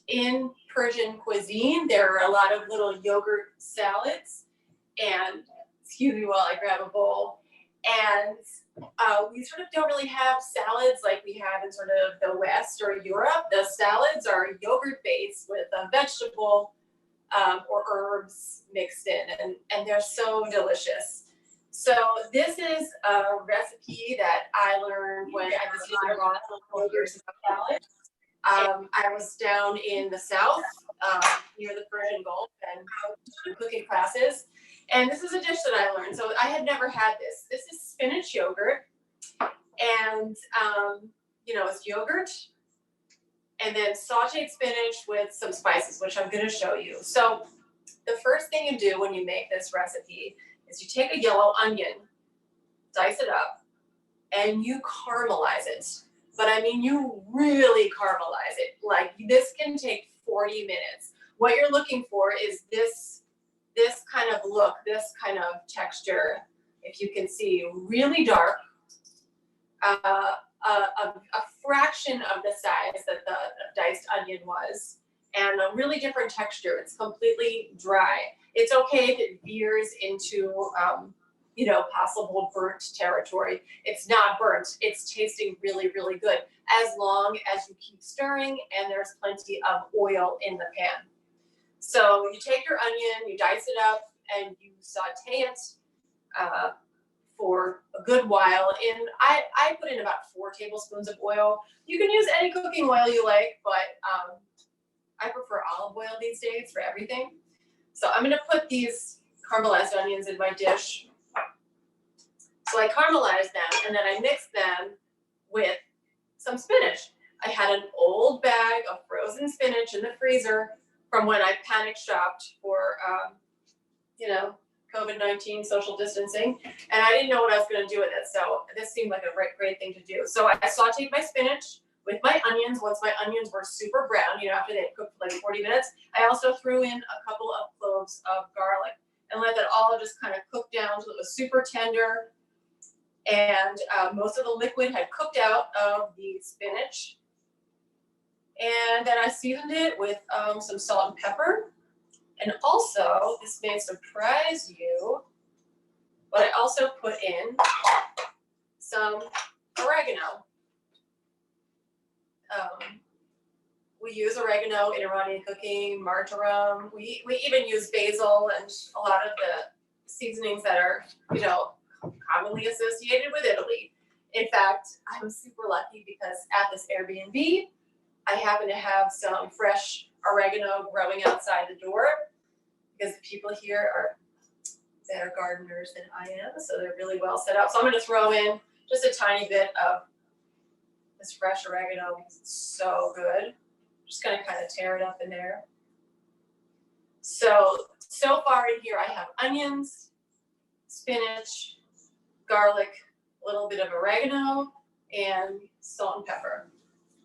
In Persian cuisine, there are a lot of little yogurt salads, and excuse me while I grab a bowl. And we sort of don't really have salads like we have in sort of the West or Europe. The salads are yogurt based with a vegetable or herbs mixed in, and they're so delicious. So this is a recipe that I learned when I was in years of salad. I was down in the South near the Persian Gulf and took cooking classes. And this is a dish that I learned. So I had never had this. This is spinach yogurt. And, it's yogurt and then sauteed spinach with some spices, which I'm going to show you. So the first thing you do when you make this recipe is you take a yellow onion, dice it up, and you caramelize it. But I mean, you really caramelize it. Like this can take 40 minutes. What you're looking for is this kind of look, this kind of texture, if you can see, really dark, a fraction of the size that the diced onion was, and a really different texture. It's completely dry. It's okay if it veers into, possible burnt territory. It's not burnt. It's tasting really, really good as long as you keep stirring and there's plenty of oil in the pan. So you take your onion, you dice it up, and you saute it for a good while. I put in about 4 tablespoons of oil. You can use any cooking oil you like, but I prefer olive oil these days for everything. So I'm going to put these caramelized onions in my dish. So I caramelize them, and then I mix them with some spinach. I had an old bag of frozen spinach in the freezer from when I panic shopped for, COVID-19 social distancing, and I didn't know what I was going to do with it. So this seemed like a great thing to do. So I sauteed my spinach with my onions. Once my onions were super brown, after they had cooked for like 40 minutes, I also threw in a couple of cloves of garlic and let that all just kind of cook down until it was super tender. And most of the liquid had cooked out of the spinach. And then I seasoned it with some salt and pepper. And also, this may surprise you, but I also put in some oregano. We use oregano in Iranian cooking, marjoram. We even use basil and a lot of the seasonings that are, commonly associated with Italy. In fact, I'm super lucky because at this Airbnb, I happen to have some fresh oregano growing outside the door because the people here are better gardeners than I am, so they're really well set up. So I'm going to throw in just a tiny bit of this fresh oregano because it's so good. I'm just going to kind of tear it up in there. So far in here I have onions, spinach, garlic, a little bit of oregano, and salt and pepper.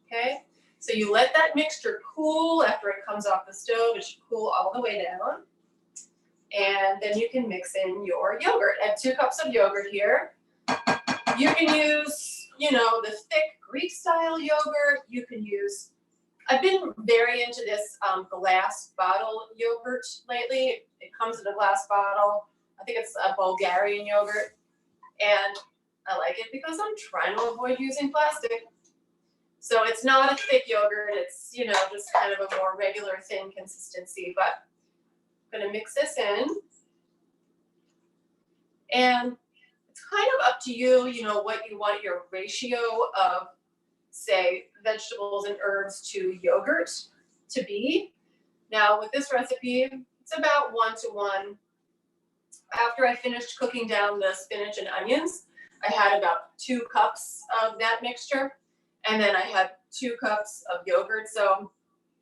Okay? So you let that mixture cool after it comes off the stove. It should cool all the way down. And then you can mix in your yogurt. I have 2 cups of yogurt here. You can use, the thick Greek-style yogurt. You can use, I've been very into this glass bottle yogurt lately. It comes in a glass bottle. I think it's a Bulgarian yogurt. And I like it because I'm trying to avoid using plastic. So it's not a thick yogurt. It's, just kind of a more regular thin consistency. But I'm going to mix this in. And it's kind of up to you, what you want your ratio of, say, vegetables and herbs to yogurt to be. Now, with this recipe, it's about 1-to-1. After I finished cooking down the spinach and onions, I had about 2 cups of that mixture. And then I had 2 cups of yogurt. So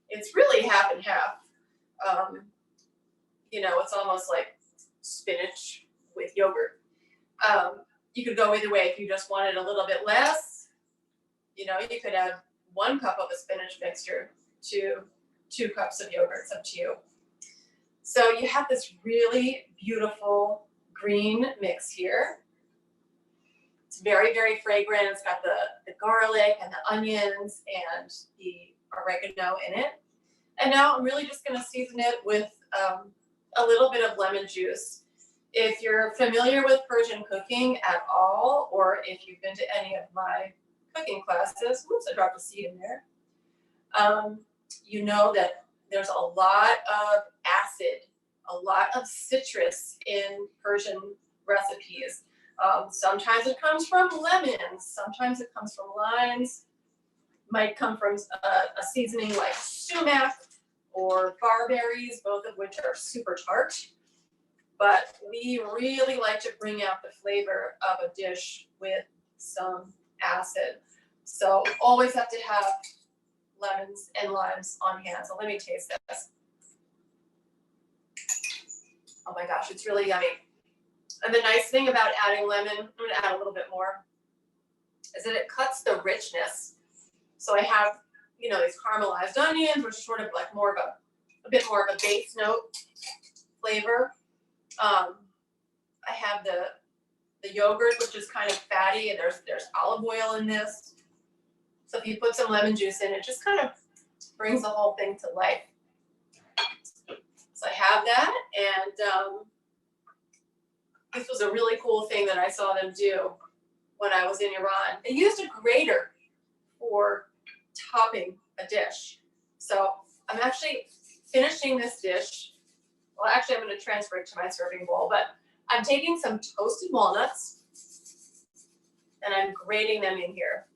it's really half and half. It's almost like spinach with yogurt. You could go either way. If you just wanted a little bit less, you could add 1 cup of a spinach mixture to 2 cups of yogurt. It's up to you. So you have this really beautiful green mix here. It's very, very fragrant. It's got the garlic and the onions and the oregano in it. And now I'm really just going to season it with a little bit of lemon juice. If you're familiar with Persian cooking at all, or if you've been to any of my cooking classes, whoops, I dropped a seed in there, you know that there's a lot of acid, a lot of citrus in Persian recipes. Sometimes it comes from lemons, sometimes it comes from limes, might come from a seasoning like sumac or barberries, both of which are super tart. But we really like to bring out the flavor of a dish with some acid. So always have to have lemons and limes on hand. So let me taste this. Oh my gosh, it's really yummy. And the nice thing about adding lemon, I'm going to add a little bit more, is that it cuts the richness. So I have, you know, these caramelized onions, which is sort of like more of a bit more of a base note flavor. I have the yogurt, which is kind of fatty, and there's olive oil in this. So if you put some lemon juice in, it just kind of brings the whole thing to life. So I have that, and this was a really cool thing that I saw them do when I was in Iran. They used a grater for topping a dish. So I'm actually finishing this dish. Well, actually, I'm going to transfer it to my serving bowl, but I'm taking some toasted walnuts and I'm grating them in here.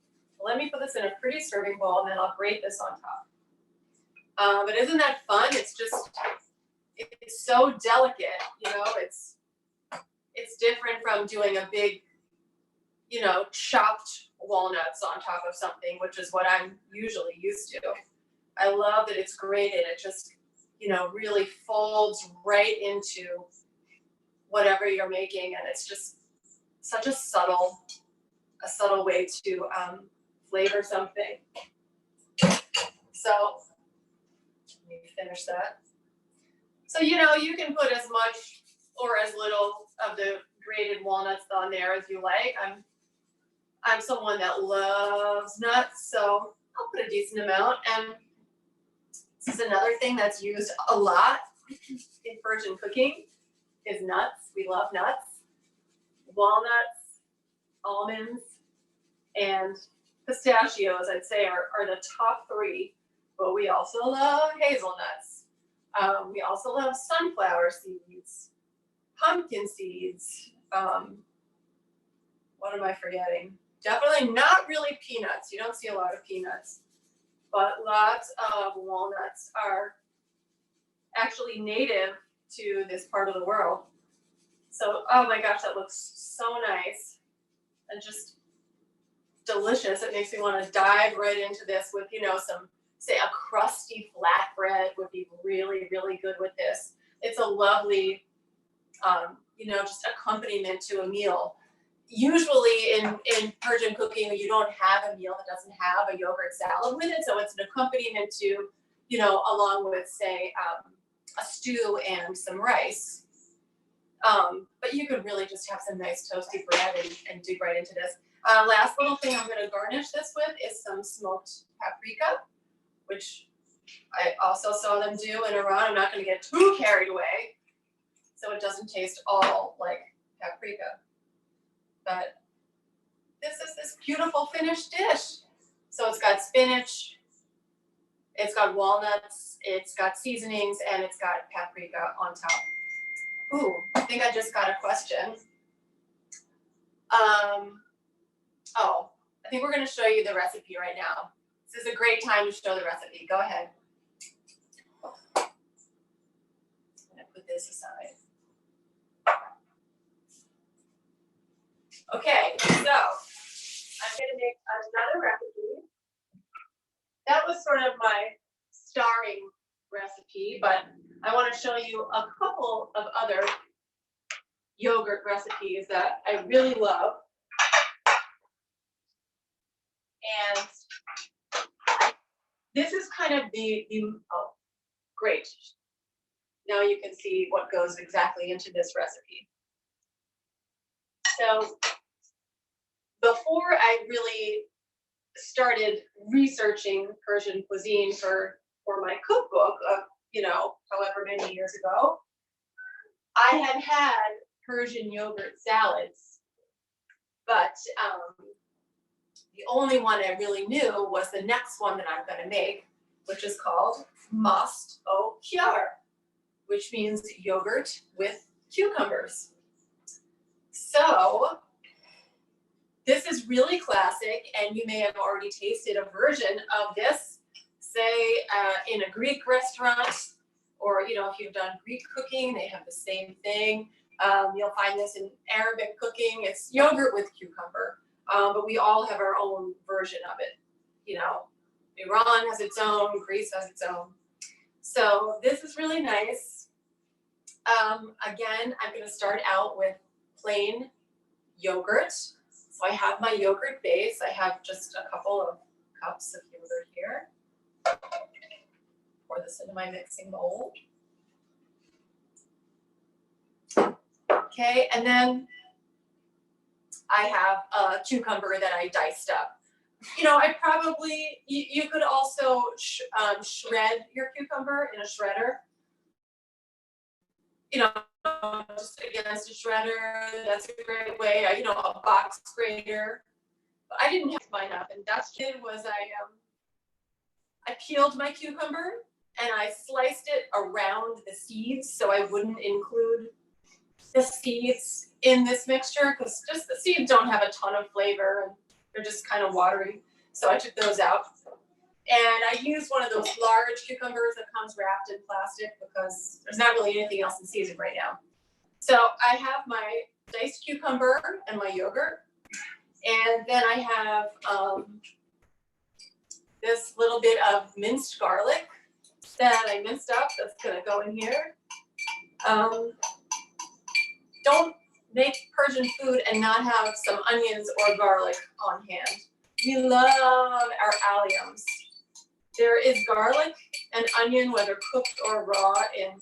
Let me put this in a pretty serving bowl and then I'll grate this on top. But isn't that fun? It's so delicate, you know, it's different from doing a big, you know, chopped walnuts on top of something, which is what I'm usually used to. I love that it's grated. It just, you know, really folds right into whatever you're making, and it's just such a subtle way to flavor something. So let me finish that. So, you know, you can put as much or as little of the grated walnuts on there as you like. I'm someone that loves nuts, so I'll put a decent amount. And this is another thing that's used a lot in Persian cooking is nuts. We love nuts. Walnuts, almonds, and pistachios, I'd say, are the top three. But we also love hazelnuts. We also love sunflower seeds, pumpkin seeds. What am I forgetting? Definitely not really peanuts. You don't see a lot of peanuts. But lots of walnuts are actually native to this part of the world. So, oh my gosh, that looks so nice and just delicious. It makes me want to dive right into this with, you know, some, say, a crusty flatbread would be really, really good with this. It's a lovely, you know, just accompaniment to a meal. Usually in Persian cooking, you don't have a meal that doesn't have a yogurt salad with it. So it's an accompaniment to, you know, along with, say, a stew and some rice. But you could really just have some nice toasty bread and dig right into this. Last little thing I'm going to garnish this with is some smoked paprika, which I also saw them do in Iran. I'm not going to get too carried away, so it doesn't taste all like paprika. But this is this beautiful finished dish. So it's got spinach, it's got walnuts, it's got seasonings, and it's got paprika on top. Ooh, I think I just got a question. Oh, I think we're going to show you the recipe right now. This is a great time to show the recipe. Go ahead. I'm going to put this aside. Okay, so I'm going to make another recipe. That was sort of my starring recipe, but I want to show you a couple of other yogurt recipes that I really love. And this is kind of oh, great. Now you can see what goes exactly into this recipe. So before I really started researching Persian cuisine for my cookbook of, you know, however many years ago, I had Persian yogurt salads, but the only one I really knew was the next one that I'm going to make, which is called mast o kyar, which means yogurt with cucumbers. So this is really classic, and you may have already tasted a version of this, say in a Greek restaurant, or you know, if you've done Greek cooking, they have the same thing. You'll find this in Arabic cooking. It's yogurt with cucumber, but we all have our own version of it. You know, Iran has its own, Greece has its own. So this is really nice. Again, I'm going to start out with plain yogurt. So I have my yogurt base. I have just a couple of cups of yogurt here. Pour this into my mixing bowl. Okay, and then I have a cucumber that I diced up. You know, I probably, you could also shred your cucumber in a shredder. You know, just against a shredder, that's a great way. You know, a box grater. But I didn't have mine up, and that's what I did was I peeled my cucumber and I sliced it around the seeds so I wouldn't include the seeds in this mixture because just the seeds don't have a ton of flavor and they're just kind of watery. So I took those out. And I used one of those large cucumbers that comes wrapped in plastic because there's not really anything else in season right now. So I have my diced cucumber and my yogurt. And then I have this little bit of minced garlic that I minced up. That's going to go in here. Don't make Persian food and not have some onions or garlic on hand. We love our alliums. There is garlic and onion, whether cooked or raw, in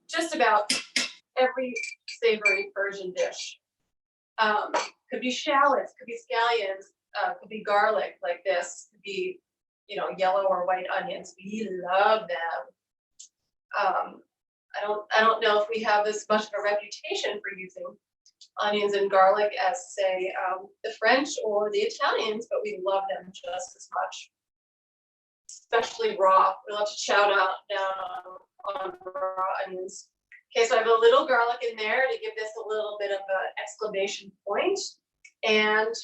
just about every savory Persian dish. Could be shallots, could be scallions, could be garlic like this, could be, you know, yellow or white onions. We love them. I don't know if we have as much of a reputation for using onions and garlic as, say, the French or the Italians, but we love them just as much, especially raw. We love to chow down on raw onions. Okay, so I have a little garlic in there to give this a little bit of an exclamation point. And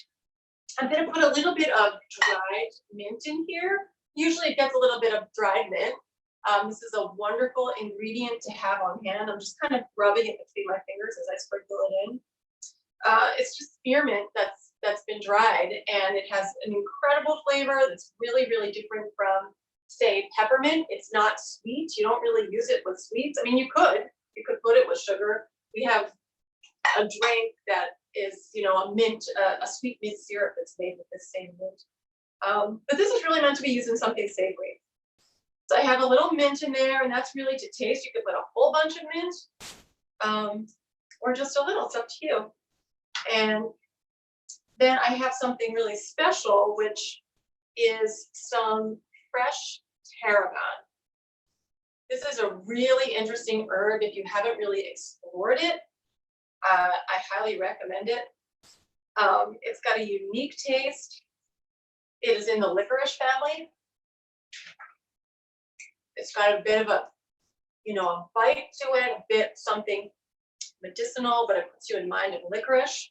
I'm going to put a little bit of dried mint in here. Usually it gets a little bit of dried mint. This is a wonderful ingredient to have on hand. I'm just kind of rubbing it between my fingers as I sprinkle it in. It's just spearmint that's been dried, and it has an incredible flavor that's really, really different from, say, peppermint. It's not sweet. You don't really use it with sweets. I mean, you could put it with sugar. We have a drink that is, you know, a sweet mint syrup that's made with this same mint. But this is really meant to be used in something savory. So I have a little mint in there, and that's really to taste. You could put a whole bunch of mint, or just a little. It's up to you. And then I have something really special, which is some fresh tarragon. This is a really interesting herb. If you haven't really explored it, I highly recommend it. It's got a unique taste. It is in the licorice family. It's got a bit of a, you know, a bite to it, a bit something medicinal, but it puts you in mind of licorice.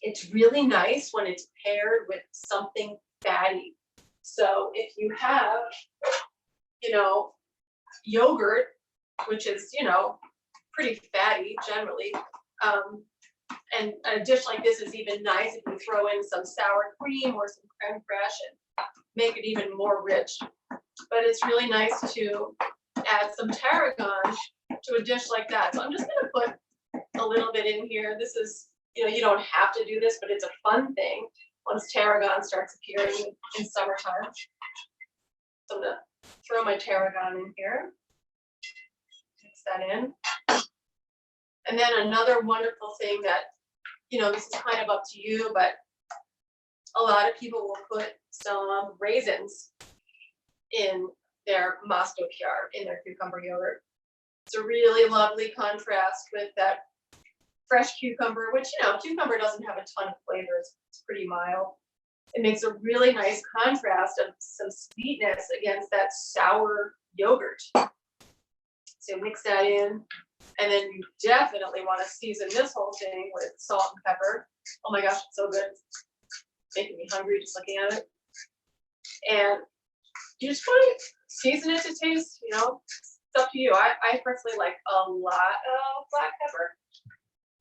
It's really nice when it's paired with something fatty. So if you have, you know, yogurt, which is, you know, pretty fatty generally, and a dish like this is even nice if you throw in some sour cream or some creme fraiche and make it even more rich. But it's really nice to add some tarragon to a dish like that. So I'm just going to put a little bit in here. This is, you know, you don't have to do this, but it's a fun thing once tarragon starts appearing in summertime. So I'm going to throw my tarragon in here. Mix that in. And then another wonderful thing that, you know, this is kind of up to you, but a lot of people will put some raisins in their masto kyar, in their cucumber yogurt. It's a really lovely contrast with that fresh cucumber, which, you know, cucumber doesn't have a ton of flavors. It's pretty mild. It makes a really nice contrast of some sweetness against that sour yogurt. So mix that in, and then you definitely want to season this whole thing with salt and pepper. Oh my gosh, it's so good. It's making me hungry just looking at it. And you just want to season it to taste, you know, it's up to you. I personally like a lot of black pepper,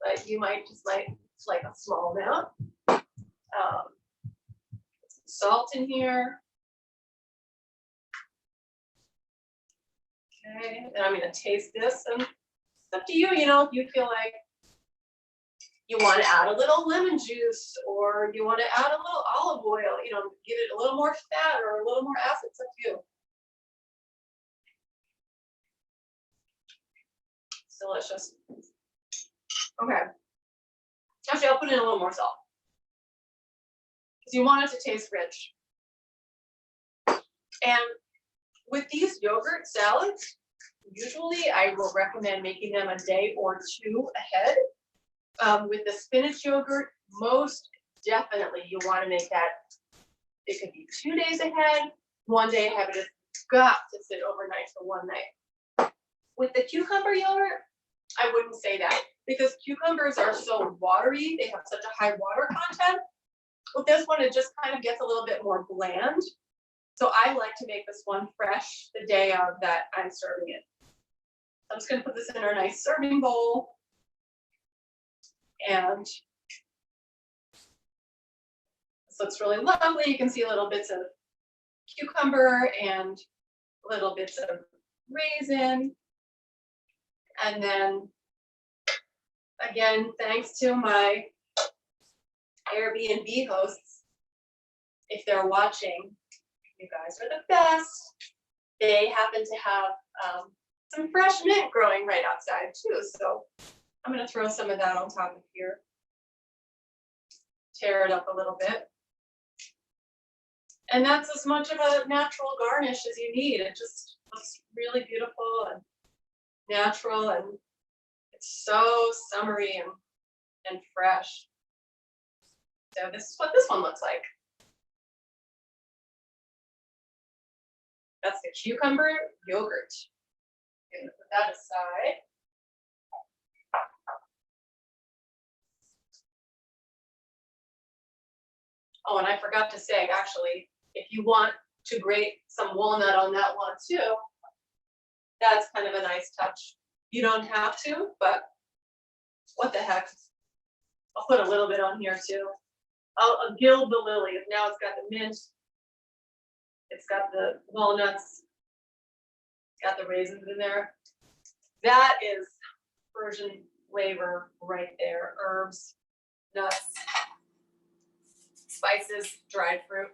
but you might just like a small amount. Salt in here. Okay, and I'm gonna taste this, and it's up to you, you know, if you feel like you want to add a little lemon juice or you want to add a little olive oil, you know, give it a little more fat or a little more acid, it's up to you. It's delicious. Okay. Actually, I'll put in a little more salt, because you want it to taste rich. And with these yogurt salads, usually I will recommend making them a day or two ahead. With the spinach yogurt, most definitely you want to make that, it could be 2 days ahead, 1 day ahead, but it's got to sit overnight for one night. With the cucumber yogurt, I wouldn't say that, because cucumbers are so watery, they have such a high water content. With this one, it just kind of gets a little bit more bland. So I like to make this one fresh the day of that I'm serving it. I'm just gonna put this in our nice serving bowl. And this looks really lovely. You can see little bits of cucumber and little bits of raisin. And then, again, thanks to my Airbnb hosts, if they're watching, you guys are the best. They happen to have some fresh mint growing right outside too. So I'm going to throw some of that on top of here. Tear it up a little bit. And that's as much of a natural garnish as you need. It just looks really beautiful and natural, and it's so summery and fresh. So this is what this one looks like. That's the cucumber yogurt. I'm going to put that aside. Oh, and I forgot to say, actually, if you want to grate some walnut on that one too, that's kind of a nice touch. You don't have to, but what the heck. I'll put a little bit on here too. I'll gild the lily. Now it's got the mint. It's got the walnuts. It's got the raisins in there. That is Persian flavor right there. Herbs, nuts, spices, dried fruit.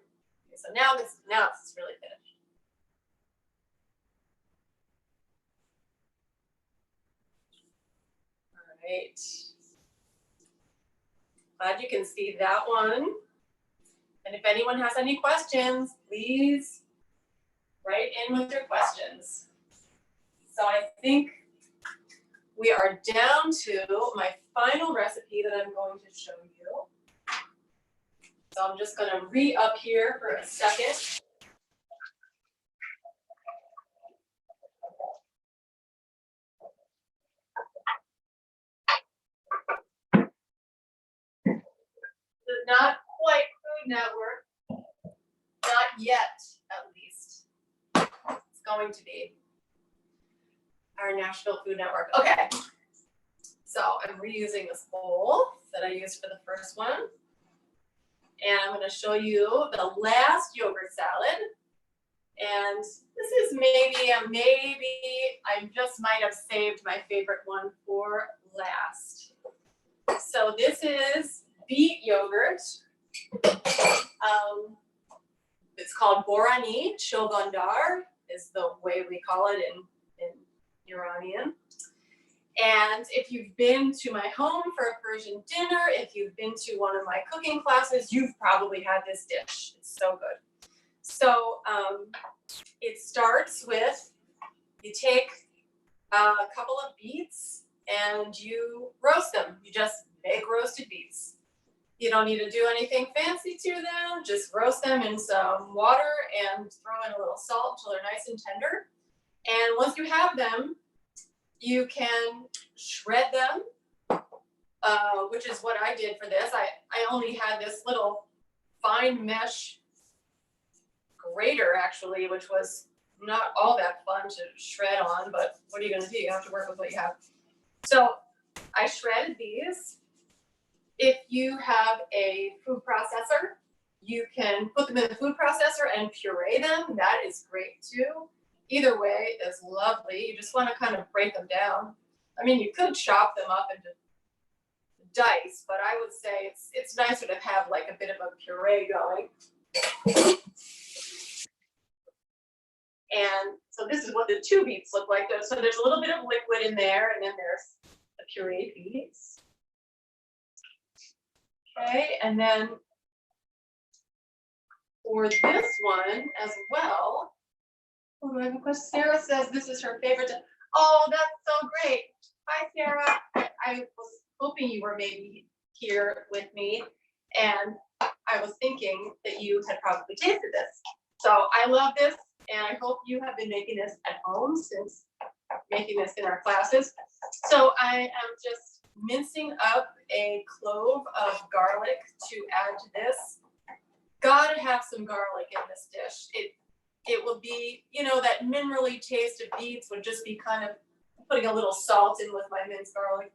Okay, so now it's really finished. All right. Glad you can see that one. And if anyone has any questions, please write in with your questions. So I think we are down to my final recipe that I'm going to show you. So I'm just going to re-up here for a second. This is not quite Food Network. Not yet, at least. It's going to be our Nashville Food Network. Okay. So I'm reusing this bowl that I used for the first one. And I'm going to show you the last yogurt salad. And this is maybe I just might have saved my favorite one for last. So this is beet yogurt. It's called borani, chogandar is the way we call it in Iranian. And if you've been to my home for a Persian dinner, if you've been to one of my cooking classes, you've probably had this dish. It's so good. So it starts with, you take a couple of beets and you roast them. You just make roasted beets. You don't need to do anything fancy to them. Just roast them in some water and throw in a little salt until they're nice and tender. And once you have them, you can shred them, which is what I did for this. I only had this little fine mesh grater, actually, which was not all that fun to shred on, but what are you going to do? You have to work with what you have. So I shredded these. If you have a food processor, you can put them in the food processor and puree them. That is great too. Either way is lovely. You just want to kind of break them down. I mean, you could chop them up into dice, but I would say it's nicer to have like a bit of a puree going. And so this is what the two beets look like. So there's a little bit of liquid in there, and then there's the pureed beets. Okay, and then for this one as well, oh, do I have a question? Sarah says this is her favorite. Oh, that's so great. Hi, Sarah. I was hoping you were maybe here with me, and I was thinking that you had probably tasted this. So I love this, and I hope you have been making this at home since making this in our classes. So I am just mincing up a clove of garlic to add to this. Gotta have some garlic in this dish. It will be, you know, that minerally taste of beets would just be kind of putting a little salt in with my minced garlic.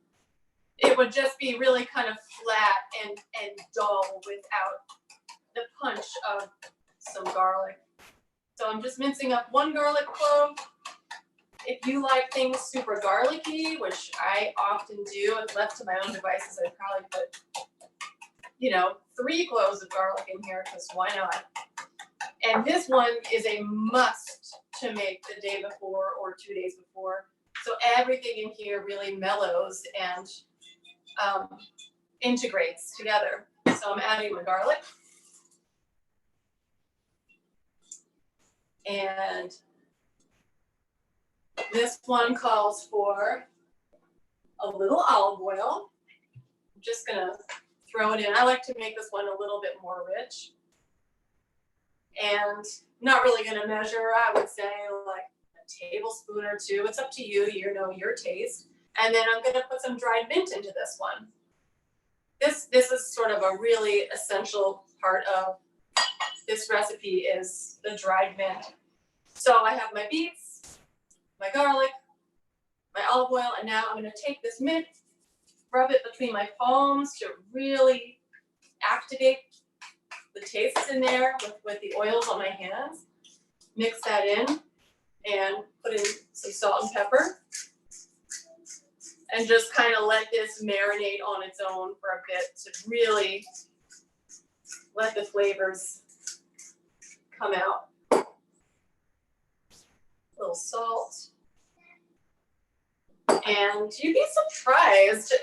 It would just be really kind of flat and dull without the punch of some garlic. So I'm just mincing up one garlic clove. If you like things super garlicky, which I often do, if left to my own devices, I'd probably put, you know, 3 cloves of garlic in here, because why not? And this one is a must to make the day before or 2 days before. So everything in here really mellows and integrates together. So I'm adding my garlic. And this one calls for a little olive oil. I'm just gonna throw it in. I like to make this one a little bit more rich. And not really gonna measure, I would say like a tablespoon or 2. It's up to you, you know, your taste. And then I'm gonna put some dried mint into this one. This is sort of a really essential part of this recipe is the dried mint. So I have my beets, my garlic, my olive oil, and now I'm going to take this mint, rub it between my palms to really activate the tastes in there with the oils on my hands. Mix that in and put in some salt and pepper. And just kind of let this marinate on its own for a bit to really let the flavors come out. A little salt. And you'd be surprised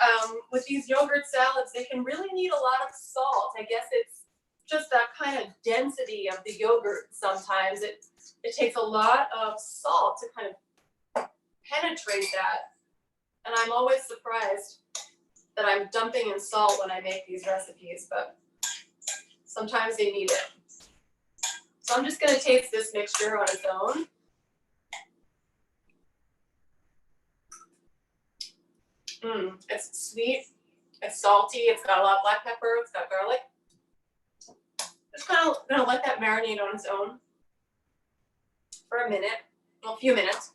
with these yogurt salads, they can really need a lot of salt. I guess it's just that kind of density of the yogurt sometimes. It takes a lot of salt to kind of penetrate that. And I'm always surprised that I'm dumping in salt when I make these recipes, but sometimes they need it. So I'm just going to taste this mixture on its own. It's sweet, it's salty, it's got a lot of black pepper, it's got garlic. Just kind of going to let that marinate on its own for a minute, well, a few minutes.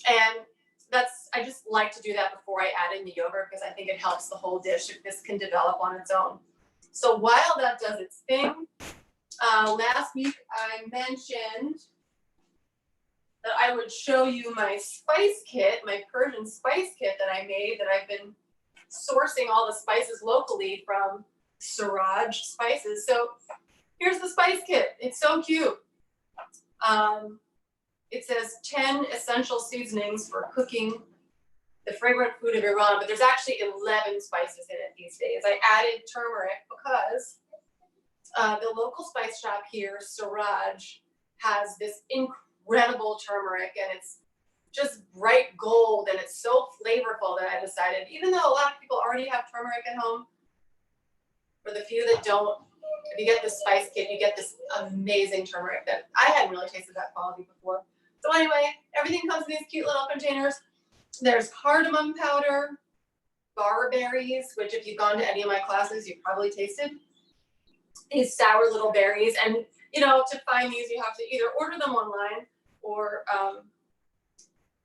And I just like to do that before I add in the yogurt because I think it helps the whole dish if this can develop on its own. So while that does its thing, last week I mentioned that I would show you my spice kit, my Persian spice kit that I made, that I've been sourcing all the spices locally from Siraj spices. So here's the spice kit. It's so cute. It says 10 essential seasonings for cooking the fragrant food of Iran, but there's actually 11 spices in it these days. I added turmeric because the local spice shop here, Siraj, has this incredible turmeric, and it's just bright gold, and it's so flavorful that I decided, even though a lot of people already have turmeric at home, for the few that don't, if you get this spice kit, you get this amazing turmeric that I hadn't really tasted that quality before. So anyway, everything comes in these cute little containers. There's cardamom powder, barberries, which if you've gone to any of my classes, you've probably tasted. These sour little berries. And, you know, to find these, you have to either order them online or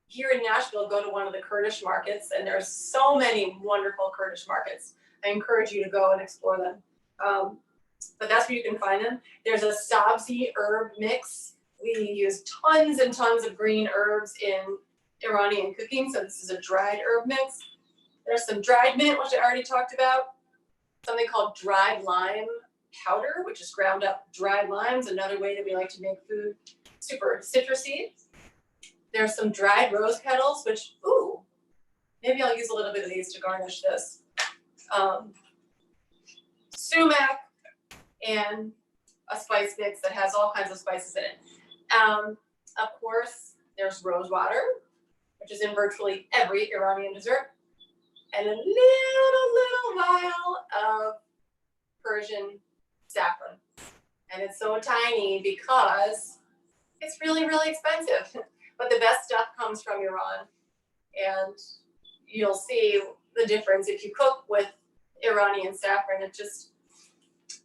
here in Nashville, go to one of the Kurdish markets. And there's so many wonderful Kurdish markets. I encourage you to go and explore them. But that's where you can find them. There's a sabzi herb mix. We use tons and tons of green herbs in Iranian cooking, so this is a dried herb mix. There's some dried mint, which I already talked about. Something called dried lime powder, which is ground up dried limes, another way that we like to make food super citrusy. There's some dried rose petals, which, ooh, maybe I'll use a little bit of these to garnish this. Sumac, and a spice mix that has all kinds of spices in it. Of course, there's rose water, which is in virtually every Iranian dessert, and a little vial of Persian saffron. And it's so tiny because it's really, really expensive. But the best stuff comes from Iran. And you'll see the difference. If you cook with Iranian saffron, it just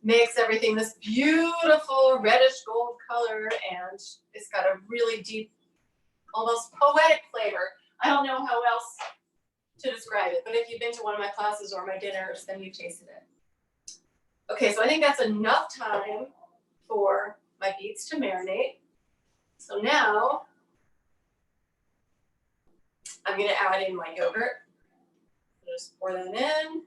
makes everything this beautiful reddish gold color, and it's got a really deep, almost poetic flavor. I don't know how else to describe it, but if you've been to one of my classes or my dinners, then you've tasted it. Okay, so I think that's enough time for my beets to marinate. So now I'm going to add in my yogurt. Just pour that in.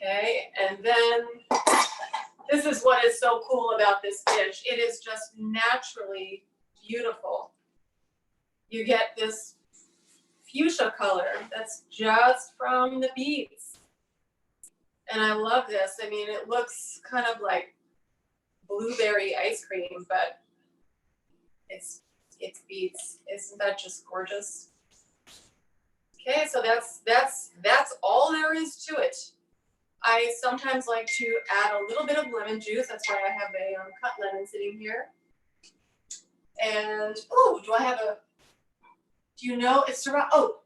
Okay, and then this is what is so cool about this dish. It is just naturally beautiful. You get this fuchsia color that's just from the beets. And I love this. I mean, it looks kind of like blueberry ice cream, but it's beets. Isn't that just gorgeous? Okay, so that's all there is to it. I sometimes like to add a little bit of lemon juice. That's why I have a cut lemon sitting here. And, oh, do you know if Siraj, oh,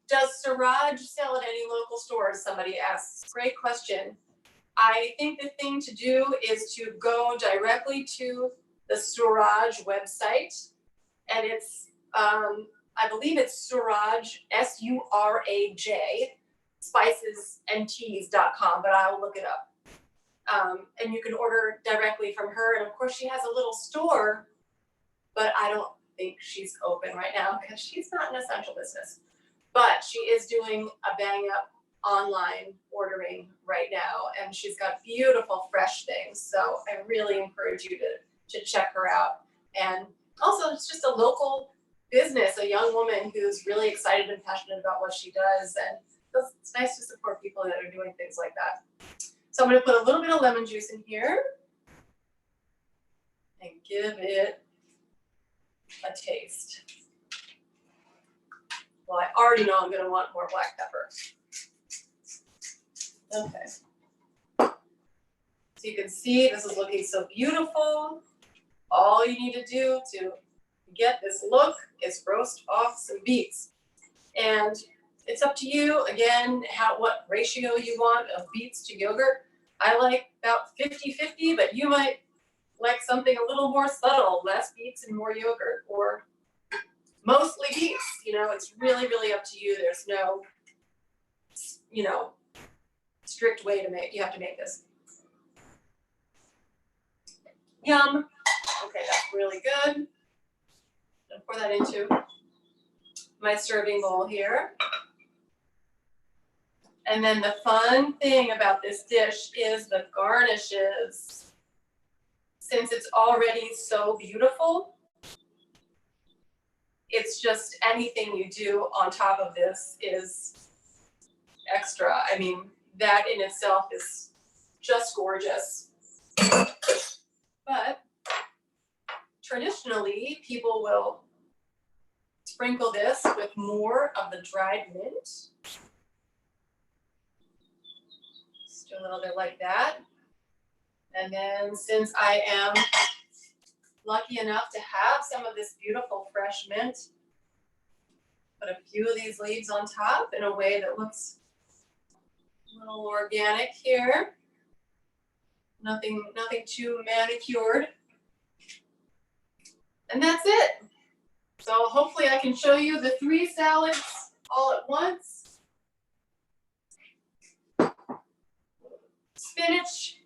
does Siraj sell at any local stores? Somebody asks. Great question. I think the thing to do is to go directly to the Siraj website. And it's, I believe it's Siraj, S-U-R-A-J, spicesandteas.com, but I'll look it up. And you can order directly from her. And of course, she has a little store, but I don't think she's open right now because she's not an essential business. But she is doing a bang up online ordering right now, and she's got beautiful fresh things. So I really encourage you to check her out. And also, it's just a local business, a young woman who's really excited and passionate about what she does, and it's nice to support people that are doing things like that. So I'm going to put a little bit of lemon juice in here and give it a taste. Well, I already know I'm going to want more black pepper. Okay. So you can see this is looking so beautiful. All you need to do to get this look is roast off some beets. And it's up to you, again, what ratio you want of beets to yogurt. I like about 50-50, but you might like something a little more subtle, less beets and more yogurt, or mostly beets. You know, it's really, really up to you. There's no, strict way to make. You have to make this. Yum. Okay, that's really good. I'll pour that into my serving bowl here. And then the fun thing about this dish is the garnishes. since it's already so beautiful, it's just anything you do on top of this is extra. I mean, that in itself is just gorgeous. But traditionally, people will sprinkle this with more of the dried mint. Just a little bit like that. And then since I am lucky enough to have some of this beautiful fresh mint, put a few of these leaves on top in a way that looks a little organic here. Nothing too manicured. And that's it. So hopefully I can show you the 3 salads all at once. Spinach,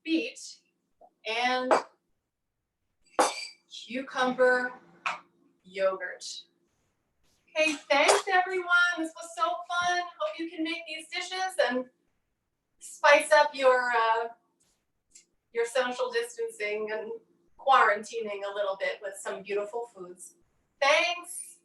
beet, and cucumber yogurt. Okay, thanks everyone. This was so fun. Hope you can make these dishes and spice up your social distancing and quarantining a little bit with some beautiful foods. Thanks.